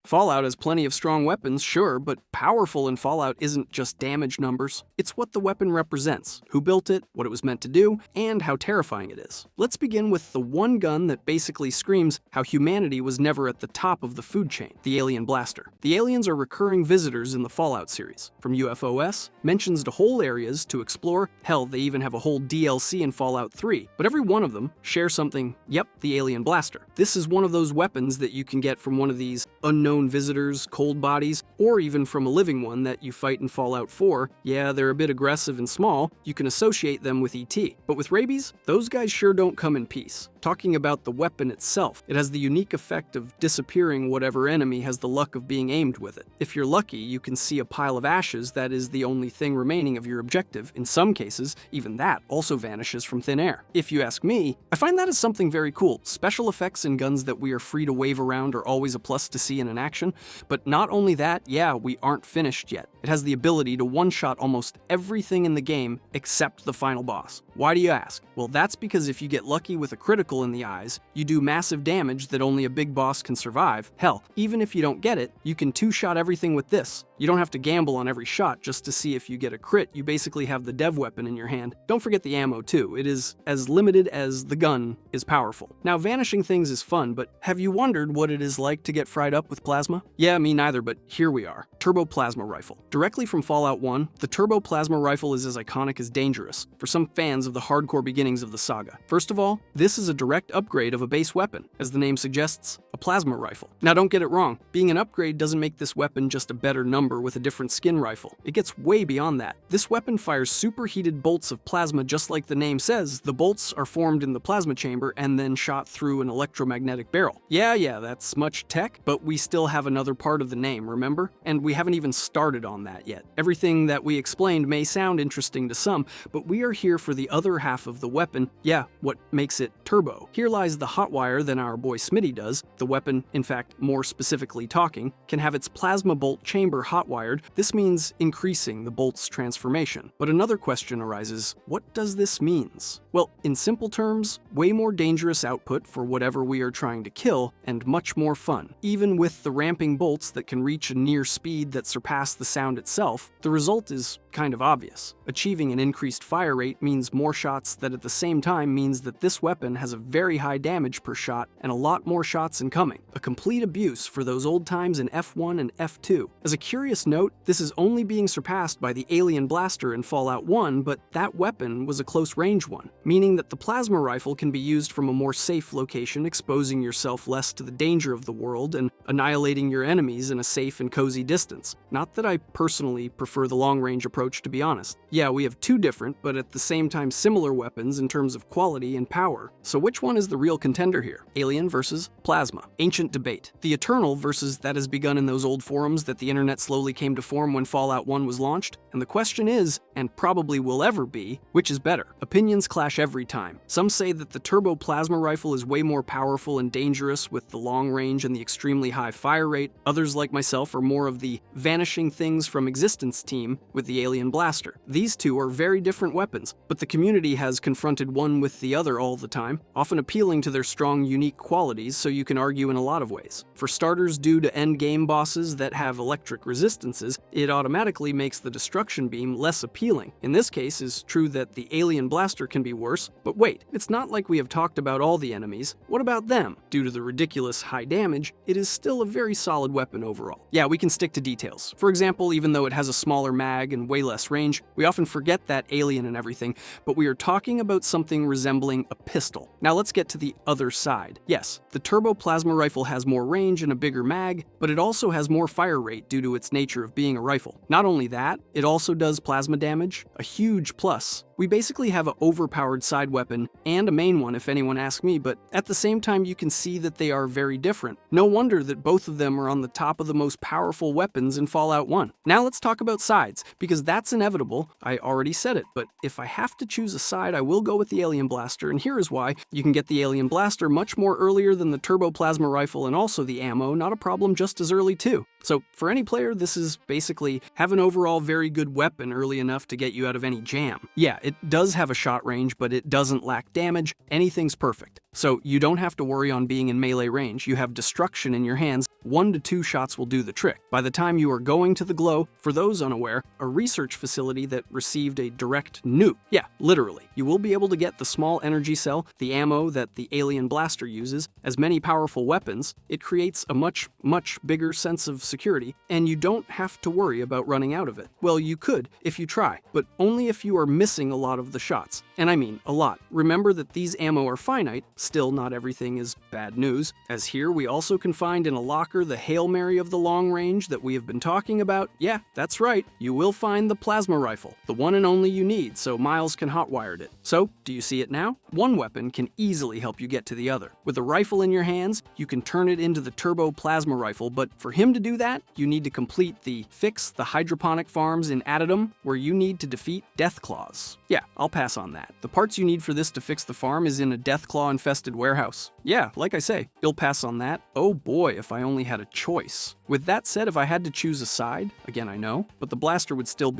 Fallout has plenty of strong weapons, sure, but powerful in Fallout isn't just damage numbers. It's what the weapon represents, who built it, what it was meant to do, and how terrifying it is. Let's begin with the one gun that basically screams how humanity was never at the top of the food chain, the alien blaster. The aliens are recurring visitors in the Fallout series, from UFOs, mentions to whole areas to explore. Hell, they even have a whole DLC in Fallout 3, but every one of them share something, yep, the alien blaster. This is one of those weapons that you can get from one of these unknown visitors, cold bodies, or even from a living one that you fight in Fallout 4. Yeah, they're a bit aggressive and small, you can associate them with ET. But with rabies, those guys sure don't come in peace. Talking about the weapon itself, it has the unique effect of disappearing whatever enemy has the luck of being aimed with it. If you're lucky, you can see a pile of ashes that is the only thing remaining of your objective. In some cases, even that also vanishes from thin air. If you ask me, I find that as something very cool. Special effects in guns that we are free to wave around are always a plus to see in an action, but not only that, yeah, we aren't finished yet. It has the ability to one-shot almost everything in the game except the final boss. Why do you ask? Well, that's because if you get lucky with a critical in the eyes, you do massive damage that only a big boss can survive. Hell, even if you don't get it, you can two-shot everything with this. You don't have to gamble on every shot just to see if you get a crit. You basically have the dev weapon in your hand. Don't forget the ammo too. It is as limited as the gun is powerful. Now, vanishing things is fun, but have you wondered what it is like to get fried up with plasma? Yeah, me neither, but here we are. Turbo Plasma Rifle. Directly from Fallout 1, the Turbo Plasma Rifle is as iconic as dangerous for some fans of the hardcore beginnings of the saga. First of all, this is a direct upgrade of a base weapon, as the name suggests, a plasma rifle. Now don't get it wrong, being an upgrade doesn't make this weapon just a better number with a different skin rifle. It gets way beyond that. This weapon fires superheated bolts of plasma just like the name says. The bolts are formed in the plasma chamber and then shot through an electromagnetic barrel. Yeah, that's much tech, but we still have another part of the name, remember? And we haven't even started on that yet. Everything that we explained may sound interesting to some, but we are here for the other half of the weapon. Yeah, what makes it turbo. Here lies the hot wire that our boy Smitty does. The weapon, in fact, more specifically talking, can have its plasma bolt chamber hotwired. This means increasing the bolt's transformation. But another question arises, what does this mean? Well, in simple terms, way more dangerous output for whatever we are trying to kill, and much more fun. Even with the ramping bolts that can reach a near speed that surpass the sound itself, the result is kind of obvious. Achieving an increased fire rate means more shots that at the same time means that this weapon has a very high damage per shot and a lot more shots incoming. A complete abuse for those old times in F1 and F2. As a curious note, this is only being surpassed by the alien blaster in Fallout 1, but that weapon was a close range one, meaning that the plasma rifle can be used from a more safe location, exposing yourself less to the danger of the world and annihilating your enemies in a safe and cozy distance. Not that I personally prefer the long-range approach, to be honest. Yeah, we have two different, but at the same time similar weapons in terms of quality and power. So which one is the real contender here? Alien versus plasma. Ancient debate. The eternal versus that has begun in those old forums that the internet slowly came to form when Fallout 1 was launched. And the question is, and probably will ever be, which is better? Opinions clash every time. Some say that the turbo plasma rifle is way more powerful and dangerous with the long range and the extremely high fire rate. Others, like myself, are more of the vanishing things from existence team with the alien blaster. These two are very different weapons, but the community has confronted one with the other all the time, often appealing to their strong, unique qualities, so you can argue in a lot of ways. For starters, due to endgame bosses that have electric resistances, it automatically makes the destruction beam less appealing. In this case, it's true that the alien blaster can be worse, but wait, it's not like we have talked about all the enemies. What about them? Due to the ridiculous high damage, it is still a very solid weapon overall. Yeah, we can stick to details. For example, even though it has a smaller mag and way less range, we often forget that alien and everything, but we are talking about something resembling a pistol. Now let's get to the other side. Yes, the turbo plasma rifle has more range and a bigger mag, but it also has more fire rate due to its nature of being a rifle. Not only that, it also does plasma damage, a huge plus. We basically have an overpowered side weapon and a main one if anyone asks me, but at the same time you can see that they are very different. No wonder that both of them are on the top of the most powerful weapons in Fallout 1. Now let's talk about sides, because that's inevitable. I already said it, but if I have to choose a side, I will go with the alien blaster, and here is why. You can get the alien blaster much more earlier than the turbo plasma rifle, and also the ammo, not a problem, just as early too. So for any player, this is basically have an overall very good weapon early enough to get you out of any jam. Yeah, it does have a shot range, but it doesn't lack damage. Anything's perfect. So you don't have to worry on being in melee range. You have destruction in your hands. 1 to 2 shots will do the trick. By the time you are going to the glow, for those unaware, a research facility that received a direct nuke. Yeah, literally. You will be able to get the small energy cell, the ammo that the alien blaster uses, as many powerful weapons. It creates a much bigger sense of security, and you don't have to worry about running out of it. Well, you could if you try, but only if you are missing a lot of the shots. And I mean a lot. Remember that these ammo are finite. Still, not everything is bad news, as here we also can find in a locker the Hail Mary of the long range that we have been talking about. Yeah, that's right. You will find the plasma rifle, the one and only you need, so Miles can hotwire it. So, do you see it now? One weapon can easily help you get to the other. With a rifle in your hands, you can turn it into the turbo plasma rifle, but for him to do that, you need to complete the Fix the Hydroponic Farms in Addendum, where you need to defeat Deathclaws. Yeah, I'll pass on that. The parts you need for this to fix the farm is in a Deathclaw-infested warehouse. Yeah, like I say, you'll pass on that. Oh boy, if I only had a choice. With that said, if I had to choose a side, again I know, but the blaster will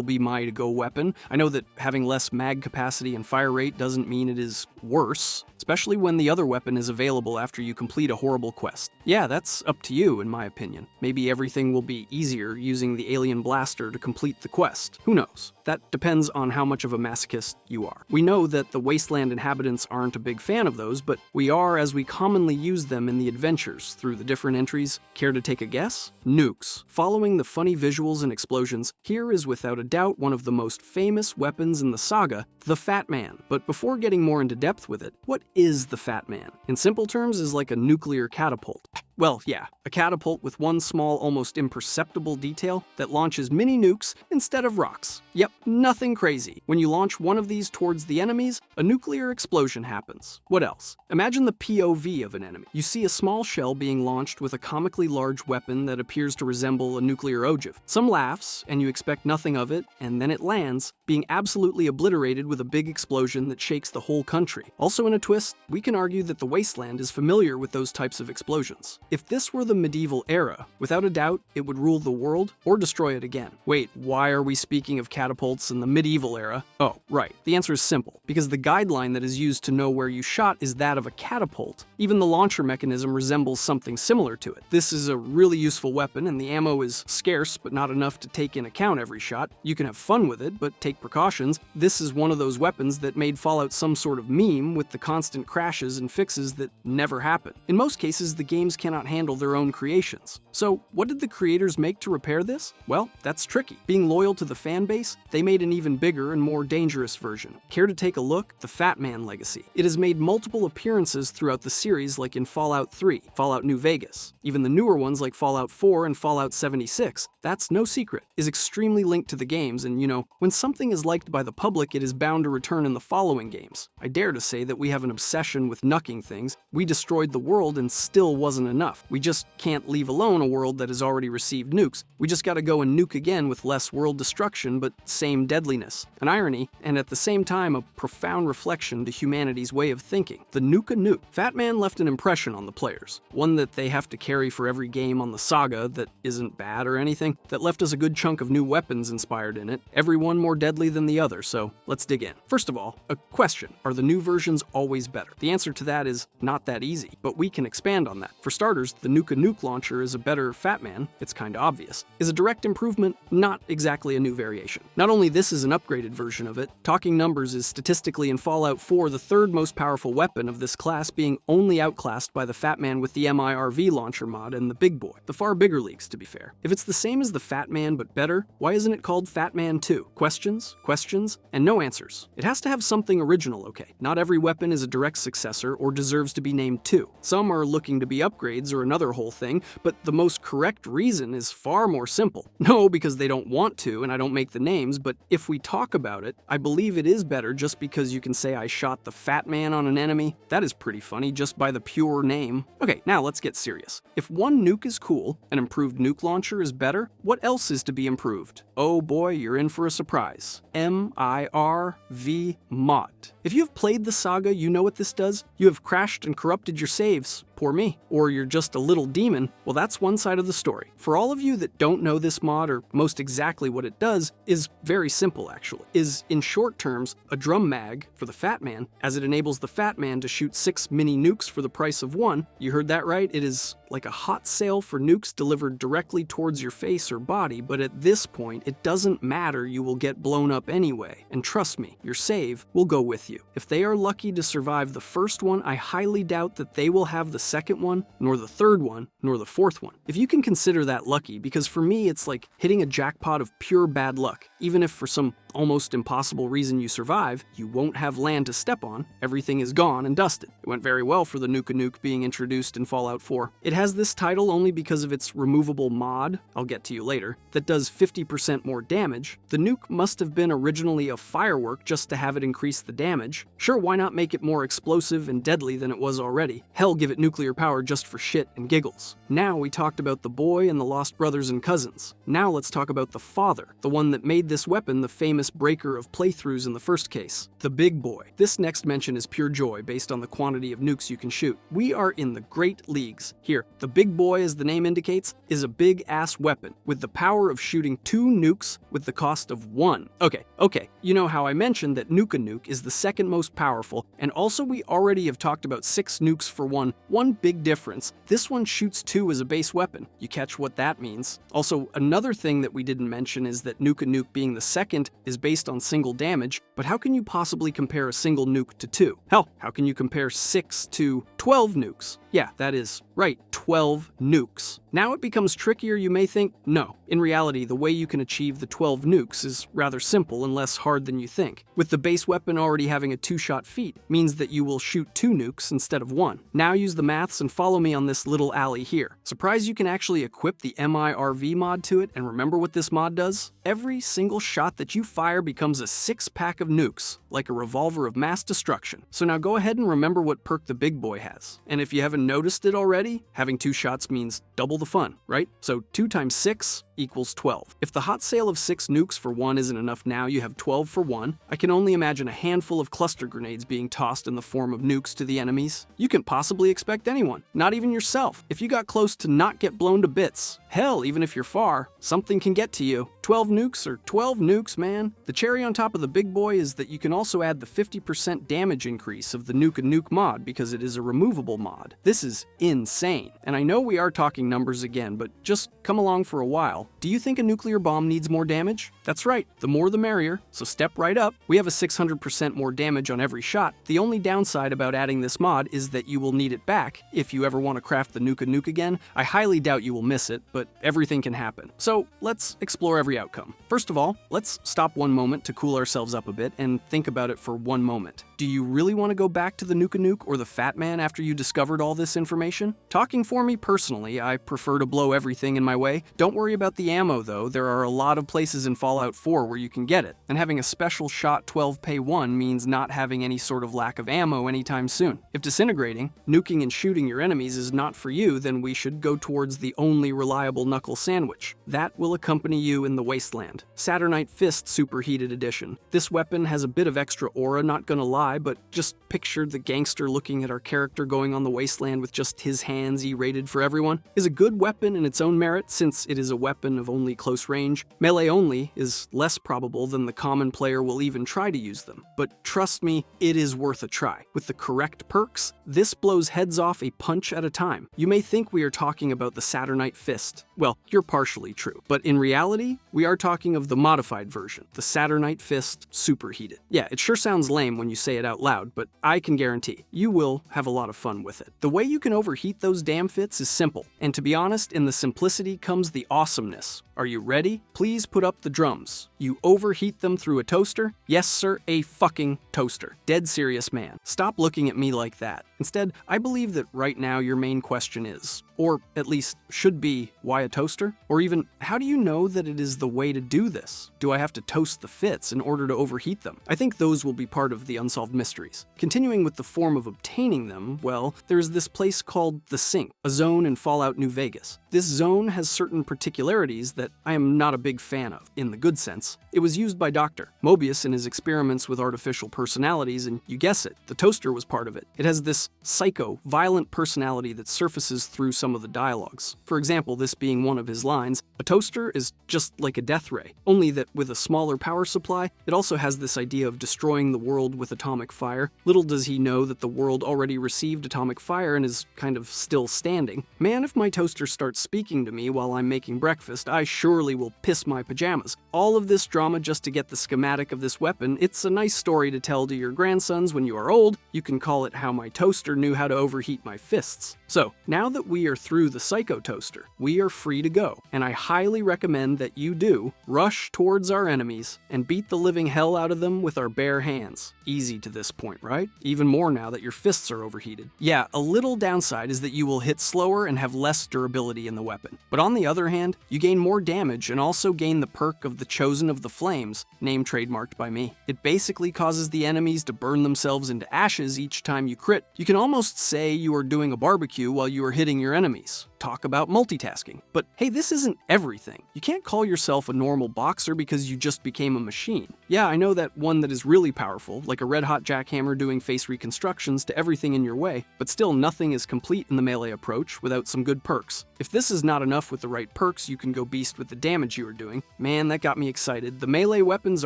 be my to-go weapon. I know that having less mag capacity and fire rate doesn't mean it is worse, especially when the other weapon is available after you complete a horrible quest. Yeah, that's up to you in my opinion. Maybe everything will be easier using the alien blaster to complete the quest. Who knows? That depends on how much of a masochist you are. We know that the wasteland inhabitants aren't a big fan of those, but we are as we commonly use them in the adventures through the different entries. Care to take a guess? Nukes. Following the funny visuals and explosions, here is without a doubt one of the most famous weapons in the saga, the Fat Man. But before getting more into depth with it, what is the Fat Man? In simple terms, is like a nuclear catapult. Well, yeah, a catapult with one small, almost imperceptible detail that launches mini nukes instead of rocks. Yep, nothing crazy. When you launch one of these towards the enemies, a nuclear explosion happens. What else? Imagine the POV of an enemy. You see a small shell being launched with a comically large weapon that appears to resemble a nuclear ogive. Some laughs, and you expect nothing of it, and then it lands, being absolutely obliterated with a big explosion that shakes the whole country. Also in a twist, we can argue that the wasteland is familiar with those types of explosions. If this were the medieval era, without a doubt, it would rule the world or destroy it again. Wait, why are we speaking of catapults in the medieval era? Oh, right. The answer is simple. Because the guideline that is used to know where you shot is that of a catapult. Even the launcher mechanism resembles something similar to it. This is a really useful weapon, and the ammo is scarce, but not enough to take in account every shot. You can have fun with it, but take precautions. This is one of those weapons that made Fallout some sort of meme with the constant crashes and fixes that never happen. In most cases, the games cannot handle their own creations. So, what did the creators make to repair this? Well, that's tricky. Being loyal to the fan base, they made an even bigger and more dangerous version. Care to take a look? The Fat Man Legacy. It has made multiple appearances throughout the series, like in Fallout 3, Fallout New Vegas. Even the newer ones like Fallout 4 and Fallout 76, that's no secret, is extremely linked to the games, and you know, when something is liked by the public, it is bound to return in the following games. I dare to say that we have an obsession with nuking things. We destroyed the world and still wasn't enough. We just can't leave alone a world that has already received nukes. We just gotta go and nuke again with less world destruction, but same deadliness. An irony, and at the same time a profound reflection to humanity's way of thinking. The nuke. Fat Man left an impression on the players, one that they have to carry for every game on the saga that isn't bad or anything, that left us a good chunk of new weapons inspired in it, every one more deadly than the other, so let's dig in. First of all, a question. Are the new versions always better? The answer to that is not that easy, but we can expand on that. For starters, the Nuke launcher is a better Fat Man, it's kinda obvious. Is a direct improvement, not exactly a new variation. Not only this is an upgraded version of it, talking numbers is statistically in Fallout 4 the third most powerful weapon of this class, being only outclassed by the Fat Man with the MIRV launcher mod and the Big Boy. The far bigger leagues, to be fair. If it's the same as the Fat Man but better, why isn't it called Fat Man 2? Questions, and no answers. It has to have something original, okay? Not every weapon is a direct successor or deserves to be named 2. Some are looking to be upgrades or another whole thing, but the most correct reason is far more simple. No, because they don't want to and I don't make the names, but if we talk about it, I believe it is better just because you can say I shot the Fat Man on an enemy. That is pretty funny just by the pure name. Okay, now let's get serious. If one nuke is cool, an improved nuke launcher is better, what else is to be improved? Oh boy, you're in for a surprise. MIRV mod. If you've played the saga, you know what this does. You have crashed and corrupted your saves. poor me. Or you're just a little demon, well, that's one side of the story. For all of you that don't know this mod, or most exactly what it does, is very simple actually. Is, in short terms, a drum mag for the Fat Man, as it enables the Fat Man to shoot 6 mini nukes for the price of 1. You heard that right, it is like a hot sale for nukes delivered directly towards your face or body, but at this point, it doesn't matter, you will get blown up anyway. And trust me, your save will go with you. If they are lucky to survive the first one, I highly doubt that they will have the second one, nor the third one, nor the fourth one. If you can consider that lucky, because for me it's like hitting a jackpot of pure bad luck. Even if for some almost impossible reason you survive, you won't have land to step on, everything is gone and dusted. It went very well for the Nuke being introduced in Fallout 4. It has this title only because of its removable mod, I'll get to you later, that does 50% more damage. The nuke must have been originally a firework just to have it increase the damage. Sure, why not make it more explosive and deadly than it was already? Hell, give it nuclear power just for shit and giggles. Now we talked about the boy and the lost brothers and cousins. Now let's talk about the father, the one that made this weapon the famous breaker of playthroughs in the first case, the big boy. This next mention is pure joy based on the quantity of nukes you can shoot. We are in the great leagues. Here, the big boy, as the name indicates, is a big-ass weapon with the power of shooting 2 nukes with the cost of 1. Okay, you know how I mentioned that Nuke is the second most powerful, and also we already have talked about 6 nukes for 1. One big difference, this one shoots 2 as a base weapon. You catch what that means. Also, another thing that we didn't mention is that Nuke being the second is based on single damage, but how can you possibly compare a single nuke to 2? Hell, how can you compare 6 to 12 nukes? Yeah, that is right, 12 nukes. Now it becomes trickier, you may think. No. In reality, the way you can achieve the 12 nukes is rather simple and less hard than you think. With the base weapon already having a 2-shot feat, means that you will shoot 2 nukes instead of 1. Now use the maths and follow me on this little alley here. Surprised you can actually equip the MIRV mod to it, and remember what this mod does? Every single shot that you fire becomes a 6-pack of nukes, like a revolver of mass destruction. So now go ahead and remember what perk the big boy has. And if you haven't noticed it already, having 2 shots means double the fun, right? So 2 times 6 equals 12. If the hot sale of 6 nukes for 1 isn't enough now, you have 12 for 1. I can only imagine a handful of cluster grenades being tossed in the form of nukes to the enemies. You can possibly expect anyone, not even yourself. If you got close to not get blown to bits, hell, even if you're far, something can get to you. 12 nukes are 12 nukes, man. The cherry on top of the big boy is that you can also add the 50% damage increase of the Nuke mod because it is a removable mod. This is insane. And I know we are talking numbers again, but just come along for a while. Do you think a nuclear bomb needs more damage? That's right, the more the merrier, so step right up. We have a 600% more damage on every shot. The only downside about adding this mod is that you will need it back if you ever want to craft the Nuke again. I highly doubt you will miss it, but everything can happen. So let's explore every outcome. First of all, let's stop one moment to cool ourselves up a bit and think about it for one moment. Do you really want to go back to the Nuke or the Fat Man after you discovered all this information? Talking for me personally, I prefer to blow everything in my way. Don't worry about the ammo though, there are a lot of places in Fallout 4 where you can get it, and having a special shot 12 pay 1 means not having any sort of lack of ammo anytime soon. If disintegrating, nuking and shooting your enemies is not for you, then we should go towards the only reliable knuckle sandwich. That will accompany you in the wasteland. Saturnite Fist Superheated Edition. This weapon has a bit of extra aura, not gonna lie, but just picture the gangster looking at our character going on the wasteland with just his hands E-rated for everyone. Is a good weapon in its own merit since it is a weapon of only close range. Melee only is less probable than the common player will even try to use them, but trust me, it is worth a try. With the correct perks, this blows heads off a punch at a time. You may think we are talking about the Saturnite Fist. Well, you're partially true, but in reality, we are talking of the modified version, the Saturnite Fist Superheated. Yeah, it sure sounds lame when you say it out loud, but I can guarantee you will have a lot of fun with it. The way you can overheat those damn fits is simple, and to be honest, in the simplicity comes the awesomeness. Are you ready? Please put up the drums. You overheat them through a toaster? Yes, sir, a fucking toaster. Dead serious, man. Stop looking at me like that. Instead, I believe that right now your main question is, Or at least should be, why a toaster? Or even, how do you know that it is the way to do this? Do I have to toast the fits in order to overheat them? I think those will be part of the unsolved mysteries. Continuing with the form of obtaining them, well, there is this place called the Sink, a zone in Fallout New Vegas. This zone has certain particularities that I am not a big fan of, in the good sense. It was used by Dr. Mobius in his experiments with artificial personalities, and you guess it, the toaster was part of it. It has this psycho, violent personality that surfaces through some of the dialogues. For example, this being one of his lines, "A toaster is just like a death ray, only that with a smaller power supply, it also has this idea of destroying the world with atomic fire. Little does he know that the world already received atomic fire and is kind of still standing. Man, if my toaster starts speaking to me while I'm making breakfast, I surely will piss my pajamas." All of this drama just to get the schematic of this weapon. It's a nice story to tell to your grandsons when you are old. You can call it How My Toaster Knew How to Overheat My Fists. So, now that we are through the Psycho Toaster, we are free to go, and I highly recommend that you do rush towards our enemies and beat the living hell out of them with our bare hands. Easy to this point, right? Even more now that your fists are overheated. Yeah, a little downside is that you will hit slower and have less durability in the weapon. But on the other hand, you gain more damage and also gain the perk of the Chosen of the Flames, name trademarked by me. It basically causes the enemies to burn themselves into ashes each time you crit. You can almost say you are doing a barbecue while you are hitting your enemies. Talk about multitasking. But hey, this isn't everything. You can't call yourself a normal boxer because you just became a machine. Yeah, I know that one that is really powerful, like a red-hot jackhammer doing face reconstructions to everything in your way, but still nothing is complete in the melee approach without some good perks. If this is not enough with the right perks, you can go beast with the damage you are doing. Man, that got me excited. The melee weapons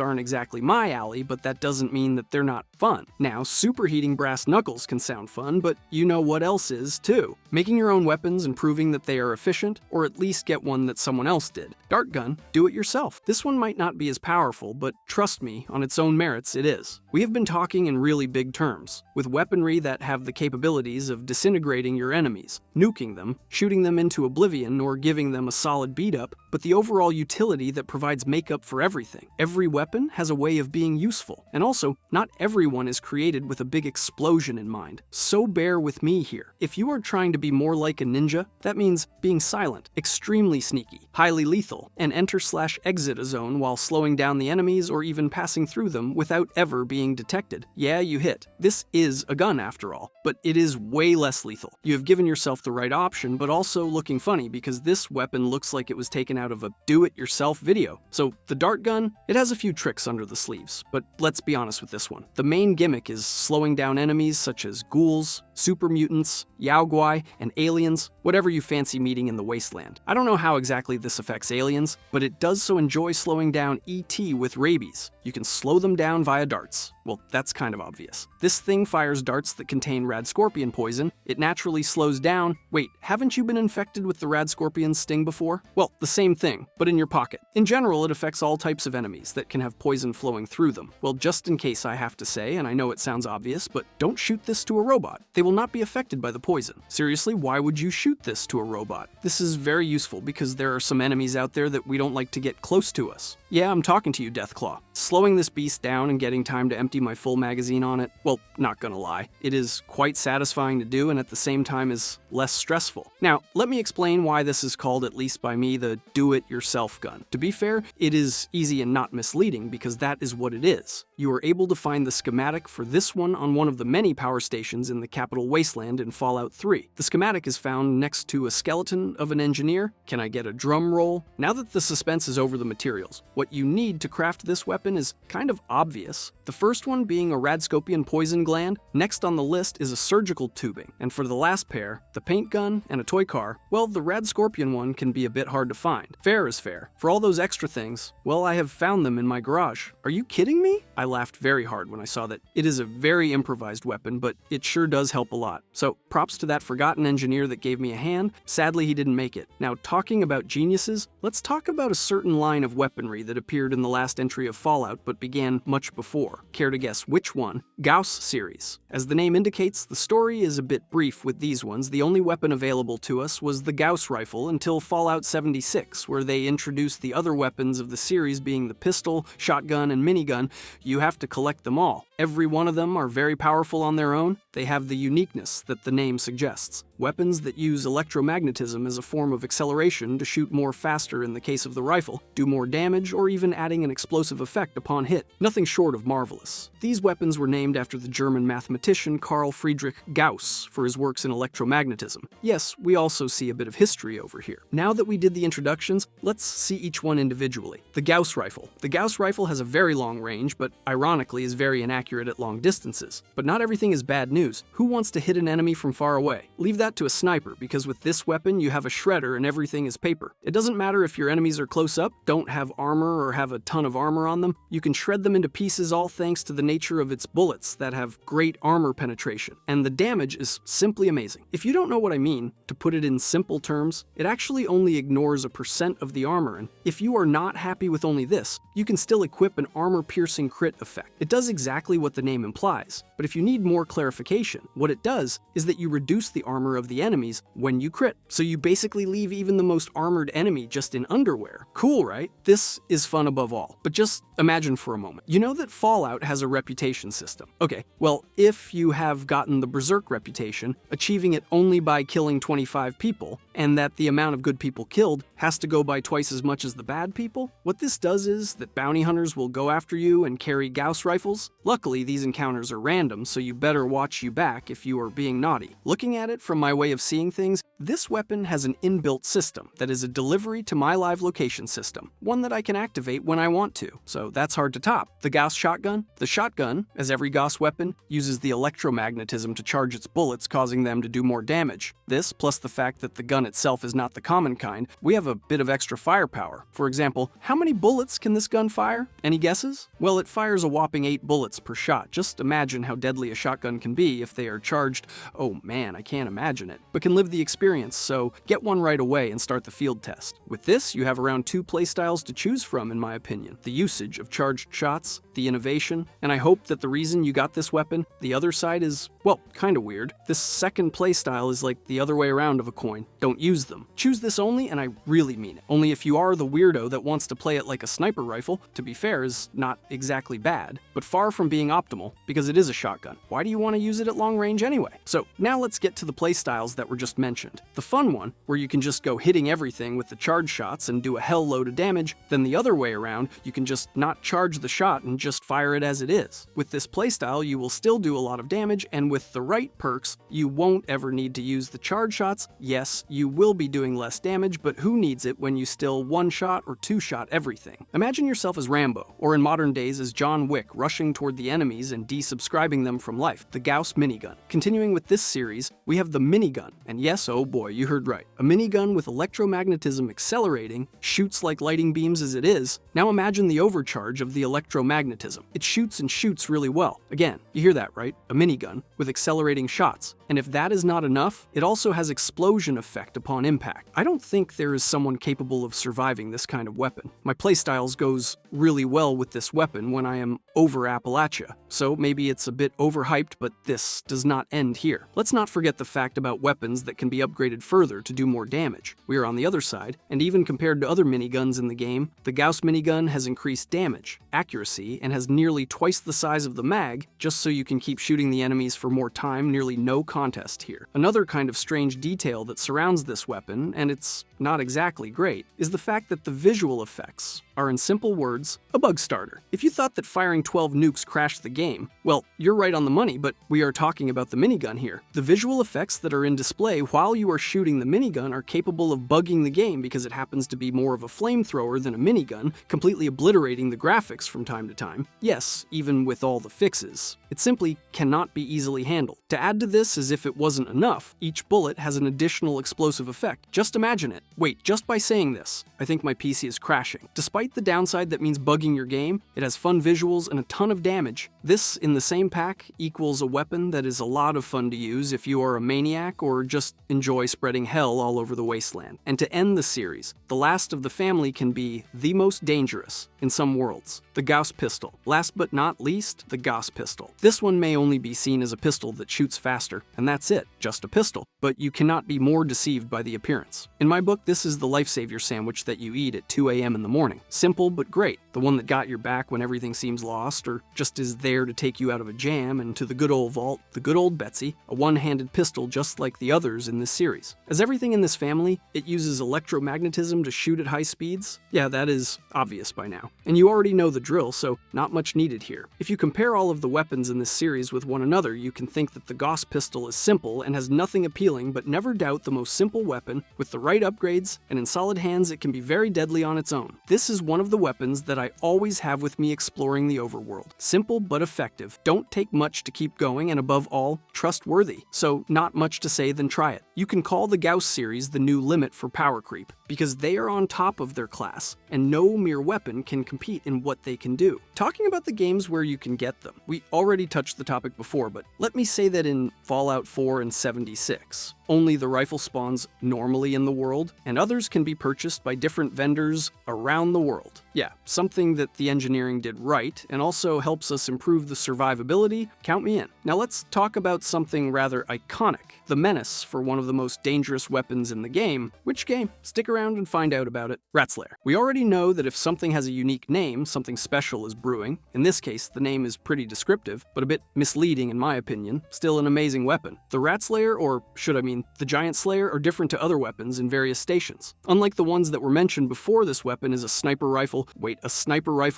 aren't exactly my alley, but that doesn't mean that they're not fun. Now, superheating brass knuckles can sound fun, but you know what else is too. Making your own weapons and proving that they are efficient, or at least get one that someone else did. Dart gun, do it yourself. This one might not be as powerful, but trust me, on its own merits, it is. We have been talking in really big terms, with weaponry that have the capabilities of disintegrating your enemies, nuking them, shooting them into oblivion, or giving them a solid beat-up, but the overall utility that provides makeup for everything. Every weapon has a way of being useful, and also, not everyone is created with a big explosion in mind. So bear with me here. If you are trying to be more like a ninja, that means being silent, extremely sneaky, highly lethal, and enter/exit a zone while slowing down the enemies or even passing through them without ever being detected. Yeah, you hit. This is a gun after all, but it is way less lethal. You have given yourself the right option, but also looking funny because this weapon looks like it was taken out of a do-it-yourself video. So the dart gun, it has a few tricks under the sleeves, but let's be honest with this one. The main gimmick is slowing down enemies such as ghouls, super mutants, yaoguai, and aliens, whatever you fancy meeting in the wasteland. I don't know how exactly this affects aliens, but it does so enjoy slowing down ET with rabies. You can slow them down via darts. Well, that's kind of obvious. This thing fires darts that contain rad scorpion poison. It naturally slows down. Wait, haven't you been infected with the rad scorpion sting before? Well, the same thing, but in your pocket. In general, it affects all types of enemies that can have poison flowing through them. Well, just in case I have to say, and I know it sounds obvious, but don't shoot this to a robot. They will not be affected by the poison. Seriously, why would you shoot this to a robot? This is very useful because there are some enemies out there that we don't like to get close to us. Yeah, I'm talking to you, Deathclaw. Slowing this beast down and getting time to empty my full magazine on it, well, not gonna lie. It is quite satisfying to do and at the same time is less stressful. Now, let me explain why this is called, at least by me, the do-it-yourself gun. To be fair, it is easy and not misleading because that is what it is. You are able to find the schematic for this one on one of the many power stations in the Capital Wasteland in Fallout 3. The schematic is found next to a skeleton of an engineer. Can I get a drum roll? Now that the suspense is over the materials, what you need to craft this weapon is kind of obvious. The first one being a radscopian poison gland. Next on the list is a surgical tubing. And for the last pair, the paint gun and a toy car, well, the radscorpion one can be a bit hard to find. Fair is fair. For all those extra things, well, I have found them in my garage. Are you kidding me? I laughed very hard when I saw that. It is a very improvised weapon, but it sure does help a lot. So props to that forgotten engineer that gave me a hand. Sadly, he didn't make it. Now, talking about geniuses, let's talk about a certain line of weaponry that appeared in the last entry of Fallout but began much before. Care to guess which one? Gauss series. As the name indicates, the story is a bit brief with these ones. The only weapon available to us was the Gauss rifle until Fallout 76, where they introduced the other weapons of the series being the pistol, shotgun, and minigun. You have to collect them all. Every one of them are very powerful on their own. They have the uniqueness that the name suggests. Weapons that use electromagnetism as a form of acceleration to shoot more faster in the case of the rifle, do more damage, or even adding an explosive effect upon hit. Nothing short of marvelous. These weapons were named after the German mathematician Carl Friedrich Gauss for his works in electromagnetism. Yes, we also see a bit of history over here. Now that we did the introductions, let's see each one individually. The Gauss rifle. The Gauss rifle has a very long range, but ironically is very inaccurate at long distances. But not everything is bad news. Who wants to hit an enemy from far away? Leave that to a sniper, because with this weapon you have a shredder and everything is paper. It doesn't matter if your enemies are close up, don't have armor, or have a ton of armor on them. You can shred them into pieces, all thanks to the nature of its bullets that have great armor penetration. And the damage is simply amazing. If you don't know what I mean, to put it in simple terms, it actually only ignores a % of the armor, and if you are not happy with only this, you can still equip an armor-piercing crit effect. It does exactly what the name implies, but if you need more clarification, what it does is that you reduce the armor of the enemies when you crit. So you basically leave even the most armored enemy just in underwear. Cool, right? This is fun above all. But just imagine for a moment. You know that Fallout has a reputation system. Okay, well, if you have gotten the Berserk reputation, achieving it only by killing 25 people, and that the amount of good people killed has to go by twice as much as the bad people, what this does is that bounty hunters will go after you and carry Gauss rifles. Luckily, these encounters are random, so you better watch you back if you are being naughty. Looking at it from my way of seeing things, this weapon has an inbuilt system that is a delivery to my live location system, one that I can activate when I want to, so that's hard to top. The Gauss shotgun? The shotgun, as every Gauss weapon, uses the electromagnetism to charge its bullets, causing them to do more damage. This, plus the fact that the gun itself is not the common kind, we have a bit of extra firepower. For example, how many bullets can this gun fire? Any guesses? Well, it fires a whopping 8 bullets per shot. Just imagine how deadly a shotgun can be if they are charged. Oh man, I can't imagine it. But can live the experience, so get one right away and start the field test. With this, you have around 2 playstyles to choose from, in my opinion. The usage of charged shots, the innovation, and I hope that the reason you got this weapon, the other side, is, well, kinda weird. This second playstyle is like the other way around of a coin. Don't use them. Choose this only, and I really mean it. Only if you are the weirdo that wants to play it like a sniper rifle, to be fair, is not exactly bad, but far from being optimal, because it is a shotgun. Why do you want to use it at long range anyway? So now let's get to the playstyles that were just mentioned. The fun one, where you can just go hitting everything with the charge shots and do a hell load of damage, then the other way around, you can just not charge the shot and just fire it as it is. With this playstyle, you will still do a lot of damage, and with the right perks, you won't ever need to use the charge shots. Yes, you will be doing less damage, but who needs it when you still one-shot or two-shot everything? Imagine yourself as Rambo, or in modern days as John Wick, rushing toward the enemies and desubscribing them from life, the Gauss minigun. Continuing with this series, we have the minigun, and yes, oh boy, you heard right. A minigun with electromagnetism accelerating, shoots like lighting beams as it is. Now imagine the overcharge of the electromagnetism. It shoots and shoots really well. Again, you hear that right? A minigun with accelerating shots. And if that is not enough, it also has explosion effect upon impact. I don't think there is someone capable of surviving this kind of weapon. My playstyles goes really well with this weapon when I am over Appalachia, so maybe it's a bit overhyped, but this does not end here. Let's not forget the fact about weapons that can be upgraded further to do more damage. We are on the other side, and even compared to other miniguns in the game, the Gauss minigun has increased damage, accuracy, and has nearly twice the size of the mag, just so you can keep shooting the enemies for more time. Nearly no contest here. Another kind of strange detail that surrounds this weapon, and it's not exactly great, is the fact that the visual effects are, in simple words, a bug starter. If you thought that firing 12 nukes crashed the game, well, you're right on the money, but we are talking about the minigun here. The visual effects that are in display while you are shooting the minigun are capable of bugging the game because it happens to be more of a flamethrower than a minigun, completely obliterating the graphics from time to time. Yes, even with all the fixes. It simply cannot be easily handled. To add to this, as if it wasn't enough, each bullet has an additional explosive effect. Just imagine it. Wait, just by saying this, I think my PC is crashing. Despite the downside that means bugging your game, it has fun visuals and a ton of damage. This, in the same pack, equals a weapon that is a lot of fun to use if you are a maniac or just enjoy spreading hell all over the wasteland. And to end the series, the last of the family can be the most dangerous in some worlds, the Gauss pistol. Last but not least, the Gauss pistol. This one may only be seen as a pistol that shoots faster, and that's it, just a pistol. But you cannot be more deceived by the appearance. In my book, this is the lifesaver sandwich that you eat at 2 a.m. in the morning. Simple but great. The one that got your back when everything seems lost, or just is there to take you out of a jam and to the good old vault, the good old Betsy, a one-handed pistol just like the others in this series. As everything in this family, it uses electromagnetism to shoot at high speeds. Yeah, that is obvious by now. And you already know the drill, so not much needed here. If you compare all of the weapons in this series with one another, you can think that the Gauss pistol is simple and has nothing appealing, but never doubt the most simple weapon with the right upgrades, and in solid hands it can be very deadly on its own. This is one of the weapons that I always have with me exploring the overworld. Simple but effective, don't take much to keep going, and above all, trustworthy. So not much to say than try it. You can call the Gauss series the new limit for power creep, because they are on top of their class, and no mere weapon can compete in what they can do. Talking about the games where you can get them, we already touched the topic before, but let me say that in Fallout 4 and 76, only the rifle spawns normally in the world, and others can be purchased by different vendors around the world. Yeah, something that the engineering did right, and also helps us improve the survivability. Count me in. Now let's talk about something rather iconic, the menace for one of the most dangerous weapons in the game. Which game? Stick around and find out about it. Ratslayer. We already know that if something has a unique name, something special is brewing. In this case, the name is pretty descriptive, but a bit misleading in my opinion. Still an amazing weapon. The Ratslayer, or should I mean the Giant Slayer, are different to other weapons in various stations. Unlike the ones that were mentioned before, this weapon is a sniper rifle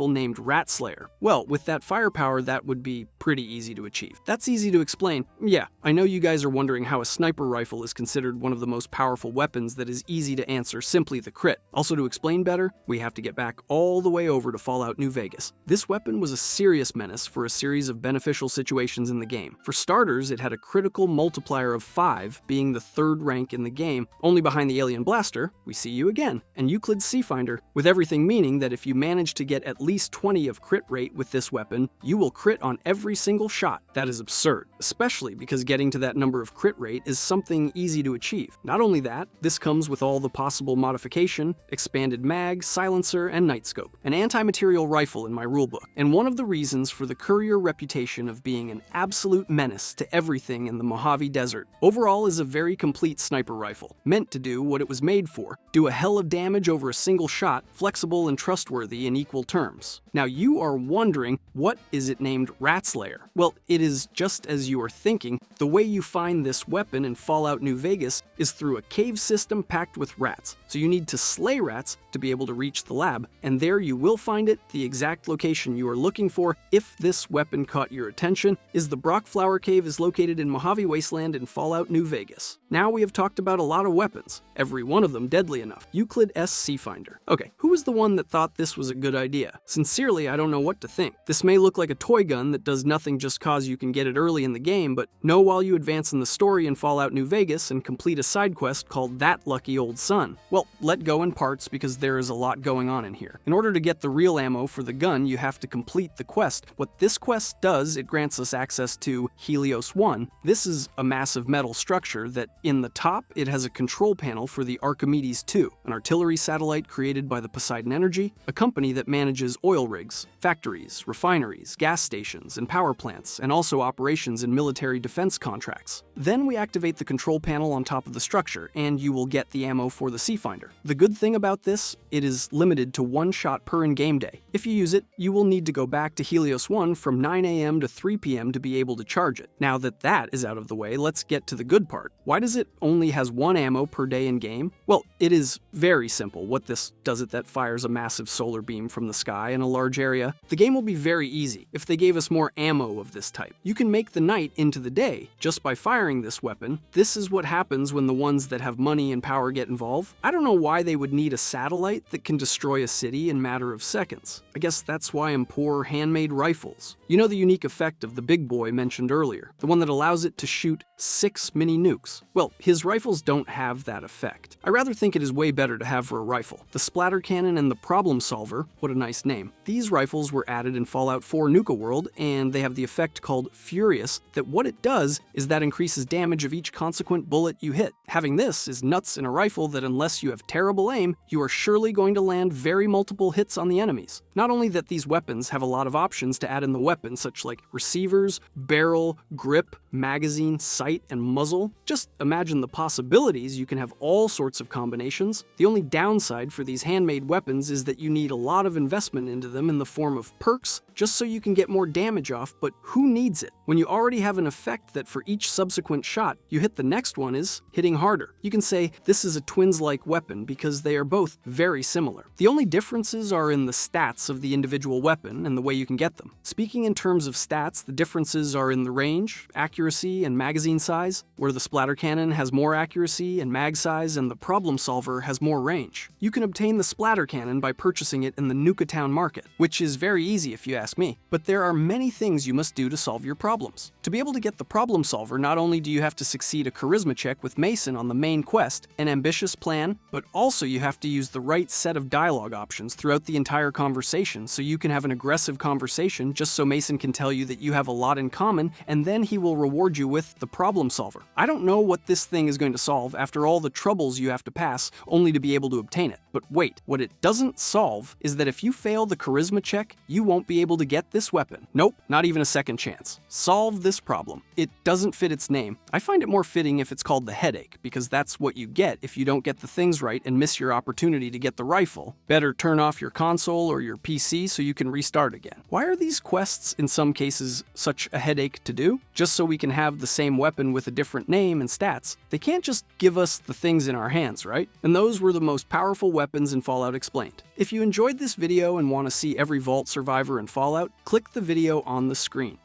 named Ratslayer. Well, with that firepower, that would be pretty easy to achieve. That's easy to explain. Yeah, I know you guys are wondering how a sniper rifle is considered one of the most powerful weapons. That is easy to answer, simply the crit. Also, to explain better, we have to get back all the way over to Fallout New Vegas. This weapon was a serious menace for a series of beneficial situations in the game. For starters, it had a critical multiplier of 5, being the 3rd rank in the game, only behind the Alien Blaster, we see you again, and Euclid's Seafinder, with everything meaning that if you manage to get at least 20 of crit rate with this weapon, you will crit on every single shot. That is absurd, especially because getting to that number of crit rate is something easy to achieve. Not only that, this comes with all the possible modification, expanded mag, silencer, and night scope, an anti-material rifle in my rulebook, and one of the reasons for the courier reputation of being an absolute menace to everything in the Mojave Desert. Overall is a very complete sniper rifle, meant to do what it was made for, do a hell of damage over a single shot, flexible and trustworthy in equal terms. Now you are wondering, what is it named Ratslayer? Well, it is just as you are thinking. The way you find this weapon in Fallout New Vegas is through a cave system packed with rats. So you need to slay rats to be able to reach the lab, and there you will find it. The exact location you are looking for, if this weapon caught your attention, is the Brockflower Cave, is located in Mojave Wasteland in Fallout New Vegas. Now we have talked about a lot of weapons, every one of them deadly enough. Euclid S. Seafinder. Okay, who was the one that thought this was a good idea? Sincerely, I don't know what to think. This may look like a toy gun that does nothing just cause you can get it early in the game, but know while you advance in the story in Fallout New Vegas and complete a side quest called That Lucky Old Son. Well, let go in parts because there is a lot going on in here. In order to get the real ammo for the gun, you have to complete the quest. What this quest does, it grants us access to Helios 1. This is a massive metal structure that in the top, it has a control panel for the Archimedes 2, an artillery satellite created by the Poseidon Energy, a company that manages oil rigs, factories, refineries, gas stations, and power plants, and also operations in military defense contracts. Then we activate the control panel on top of the structure, and you will get the ammo for the Seafinder. The good thing about this, it is limited to 1 shot per in-game day. If you use it, you will need to go back to Helios 1 from 9 a.m. to 3 p.m. to be able to charge it. Now that that is out of the way, let's get to the good part. Why does it only has 1 ammo per day in game? Well, it is very simple. What this does, it that fires a massive solar beam from the sky in a large area. The game will be very easy if they gave us more ammo of this type. You can make the night into the day just by firing acquiring this weapon, this is what happens when the ones that have money and power get involved. I don't know why they would need a satellite that can destroy a city in a matter of seconds. I guess that's why I'm poor handmade rifles. You know the unique effect of the big boy mentioned earlier, the one that allows it to shoot 6 mini nukes? Well, his rifles don't have that effect. I rather think it is way better to have for a rifle. The splatter cannon and the problem solver, what a nice name. These rifles were added in Fallout 4 Nuka World, and they have the effect called Furious, that what it does is that increases damage of each consequent bullet you hit. Having this is nuts in a rifle that unless you have terrible aim, you are surely going to land very multiple hits on the enemies. Not only that these weapons have a lot of options to add in the weapon, such like receivers, barrel, grip, magazine, sight, and muzzle. Just imagine the possibilities. You can have all sorts of combinations. The only downside for these handmade weapons is that you need a lot of investment into them in the form of perks, just so you can get more damage off, but who needs it? When you already have an effect that for each subsequent shot you hit, the next one is hitting harder. You can say this is a twins-like weapon because they are both very similar. The only differences are in the stats of the individual weapon and the way you can get them. Speaking in terms of stats, the differences are in the range, accuracy, and magazine size, where the splatter cannon has more accuracy and mag size and the problem solver has more range. You can obtain the splatter cannon by purchasing it in the Nuka Town market, which is very easy if you ask me. But there are many things you must do to solve your problems. To be able to get the problem solver, not only do you have to succeed a charisma check with Mason on the main quest, an ambitious plan, but also you have to use the right set of dialogue options throughout the entire conversation so you can have an aggressive conversation just so Mason can tell you that you have a lot in common, and then he will reward you with the problem solver. I don't know what this thing is going to solve after all the troubles you have to pass only to be able to obtain it. But wait, what it doesn't solve is that if you fail the charisma check, you won't be able to get this weapon. Nope, not even a second chance. Solve this problem. It doesn't fit its name. I find it more fitting if it's called the headache, because that's what you get if you don't get the things right and miss your opportunity to get the rifle. Better turn off your console or your PC so you can restart again. Why are these quests, in some cases, such a headache to do? Just so we can have the same weapon with a different name and stats. They can't just give us the things in our hands, right? And those were the most powerful weapons in Fallout Explained. If you enjoyed this video and want to see every Vault survivor in Fallout, click the video on the screen.